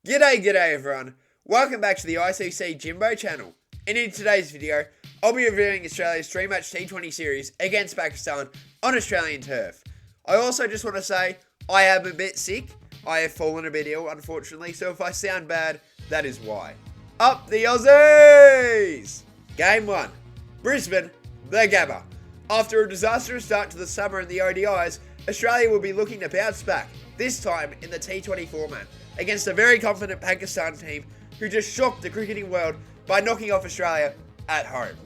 G'day everyone, welcome back to the ICC Jimbo channel, and in today's video, I'll be reviewing Australia's 3-match T20 series against Pakistan on Australian turf. I also just want to say, I am a bit sick, I have fallen a bit ill unfortunately, so if I sound bad, that is why. Up the Aussies! Game 1, Brisbane, the Gabba. After a disastrous start to the summer in the ODIs, Australia will be looking to bounce back, this time in the T20 format, against a very confident Pakistan team who just shocked the cricketing world by knocking off Australia at home.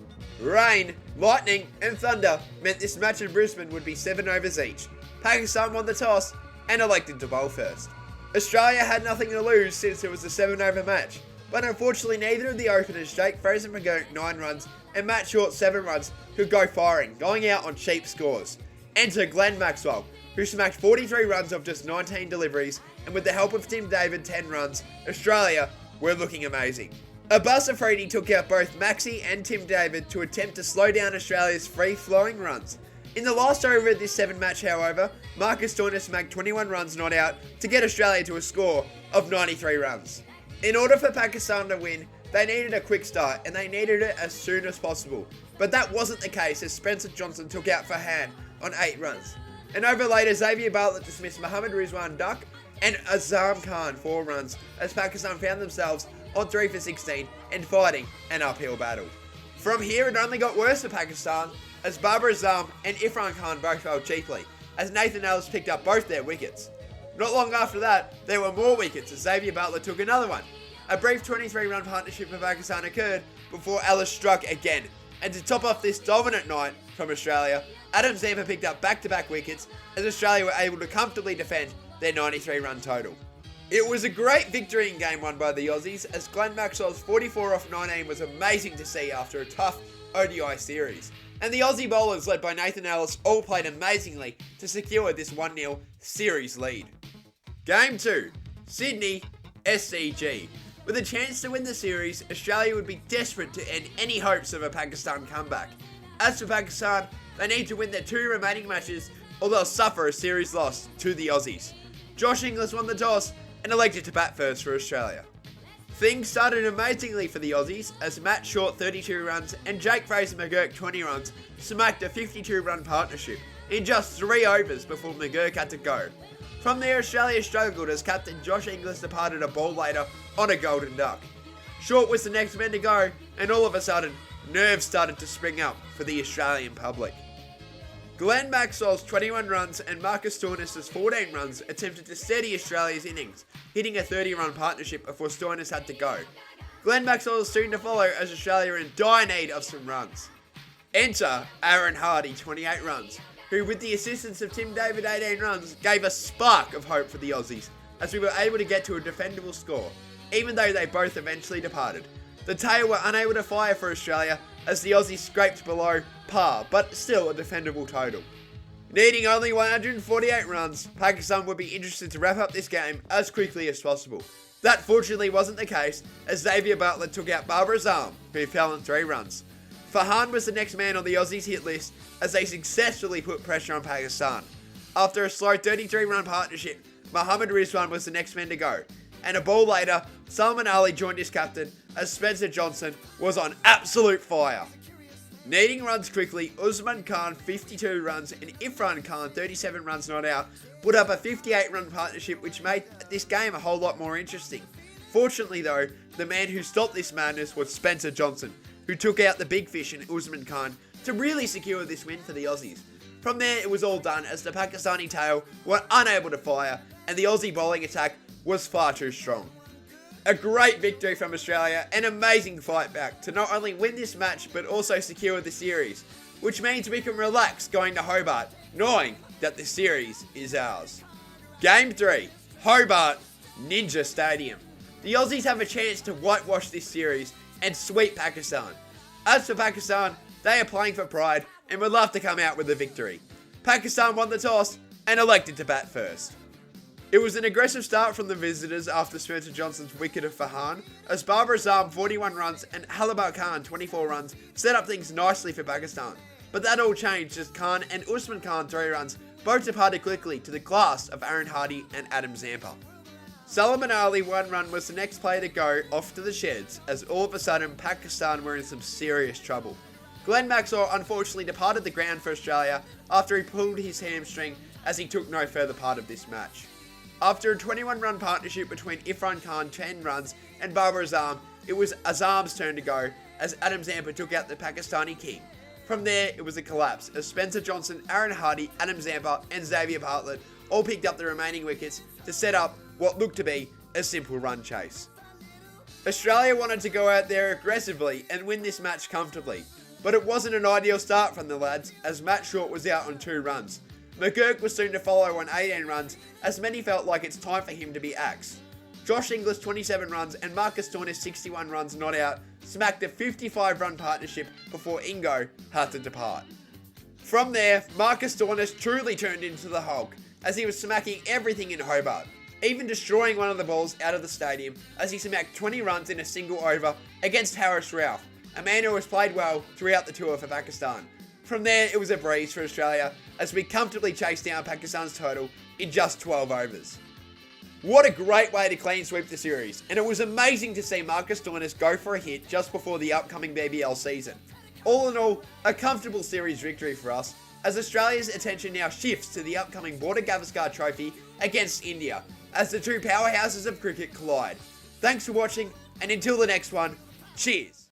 Rain, lightning and thunder meant this match in Brisbane would be 7 overs each. Pakistan won the toss and elected to bowl first. Australia had nothing to lose since it was a 7 over match, but unfortunately neither of the openers, Jake Fraser-McGurk 9 runs and Matt Short 7 runs, could go firing, going out on cheap scores. Enter Glenn Maxwell, who smacked 43 runs off just 19 deliveries, and with the help of Tim David 10 runs, Australia were looking amazing. Abbas Afridi took out both Maxi and Tim David to attempt to slow down Australia's free-flowing runs. In the last over of this 7 match, however, Marcus Stoinis smacked 21 runs not out to get Australia to a score of 93 runs. In order for Pakistan to win, they needed a quick start and they needed it as soon as possible. But that wasn't the case as Spencer Johnson took out Farhan on 8 runs. And over later, Xavier Bartlett dismissed Mohammad Rizwan Duck and Azam Khan 4 runs as Pakistan found themselves on 3 for 16 and fighting an uphill battle. From here, it only got worse for Pakistan as Babar Azam and Irfan Khan both fell cheaply as Nathan Ellis picked up both their wickets. Not long after that, there were more wickets as Xavier Bartlett took another one. A brief 23-run partnership for Pakistan occurred before Ellis struck again. And to top off this dominant night from Australia, Adam Zampa picked up back-to-back wickets as Australia were able to comfortably defend their 93-run total. It was a great victory in Game 1 by the Aussies as Glenn Maxwell's 44 off 19 was amazing to see after a tough ODI series. And the Aussie bowlers led by Nathan Ellis all played amazingly to secure this 1-0 series lead. Game 2, Sydney, SCG. With a chance to win the series, Australia would be desperate to end any hopes of a Pakistan comeback. As for Pakistan, they need to win their 2 remaining matches or they'll suffer a series loss to the Aussies. Josh Inglis won the toss and elected to bat first for Australia. Things started amazingly for the Aussies as Matt Short 32 runs and Jake Fraser-McGurk 20 runs smacked a 52-run partnership in just 3 overs before McGurk had to go. From there, Australia struggled as captain Josh Inglis departed a ball later on a golden duck. Short was the next man to go, and all of a sudden, nerves started to spring up for the Australian public. Glenn Maxwell's 21 runs and Marcus Stoinis' 14 runs attempted to steady Australia's innings, hitting a 30-run partnership before Stoinis had to go. Glenn Maxwell was soon to follow as Australia were in dire need of some runs. Enter Aaron Hardy, 28 runs, who with the assistance of Tim David 18 runs gave a spark of hope for the Aussies as we were able to get to a defendable score, even though they both eventually departed. The tail were unable to fire for Australia as the Aussies scraped below par, but still a defendable total. Needing only 148 runs, Pakistan would be interested to wrap up this game as quickly as possible. That fortunately wasn't the case as Xavier Bartlett took out Babar Azam, who fell on 3 runs. Farhan was the next man on the Aussies hit list as they successfully put pressure on Pakistan. After a slow 33-run partnership, Mohammad Rizwan was the next man to go. And a ball later, Salman Ali joined his captain as Spencer Johnson was on absolute fire. Needing runs quickly, Usman Khan 52 runs and Irfan Khan 37 runs not out put up a 58-run partnership which made this game a whole lot more interesting. Fortunately though, the man who stopped this madness was Spencer Johnson, who took out the big fish in Usman Khan to really secure this win for the Aussies. From there it was all done as the Pakistani tail were unable to fire and the Aussie bowling attack was far too strong. A great victory from Australia, an amazing fight back to not only win this match but also secure the series, which means we can relax going to Hobart, knowing that the series is ours. Game 3, Hobart, Ninja Stadium. The Aussies have a chance to whitewash this series and sweep Pakistan. As for Pakistan, they are playing for pride and would love to come out with a victory. Pakistan won the toss and elected to bat first. It was an aggressive start from the visitors after Spencer Johnson's wicket of Farhan, as Babar Azam 41 runs and Hobart Khan 24 runs set up things nicely for Pakistan. But that all changed as Khan and Usman Khan 3 runs both departed quickly to the class of Aaron Hardy and Adam Zampa. Salman Ali 1 run was the next player to go off to the sheds, as all of a sudden Pakistan were in some serious trouble. Glenn Maxwell unfortunately departed the ground for Australia after he pulled his hamstring, as he took no further part of this match. After a 21 run partnership between Irfan Khan 10 runs and Babar Azam, it was Azam's turn to go as Adam Zampa took out the Pakistani king. From there, it was a collapse as Spencer Johnson, Aaron Hardy, Adam Zampa and Xavier Bartlett all picked up the remaining wickets to set up what looked to be a simple run chase. Australia wanted to go out there aggressively and win this match comfortably, but it wasn't an ideal start from the lads as Matt Short was out on 2 runs. McGurk was soon to follow on 18 runs as many felt like it's time for him to be axed. Josh Inglis 27 runs and Marcus Stoinis 61 runs not out smacked a 55 run partnership before Ingo had to depart. From there, Marcus Stoinis truly turned into the Hulk as he was smacking everything in Hobart, even destroying one of the balls out of the stadium as he smacked 20 runs in a single over against Harris Ralph, a man who has played well throughout the tour for Pakistan. From there, it was a breeze for Australia as we comfortably chased down Pakistan's total in just 12 overs. What a great way to clean sweep the series, and it was amazing to see Marcus Stoinis go for a hit just before the upcoming BBL season. All in all, a comfortable series victory for us, as Australia's attention now shifts to the upcoming Border Gavaskar Trophy against India, as the two powerhouses of cricket collide. Thanks for watching, and until the next one, cheers!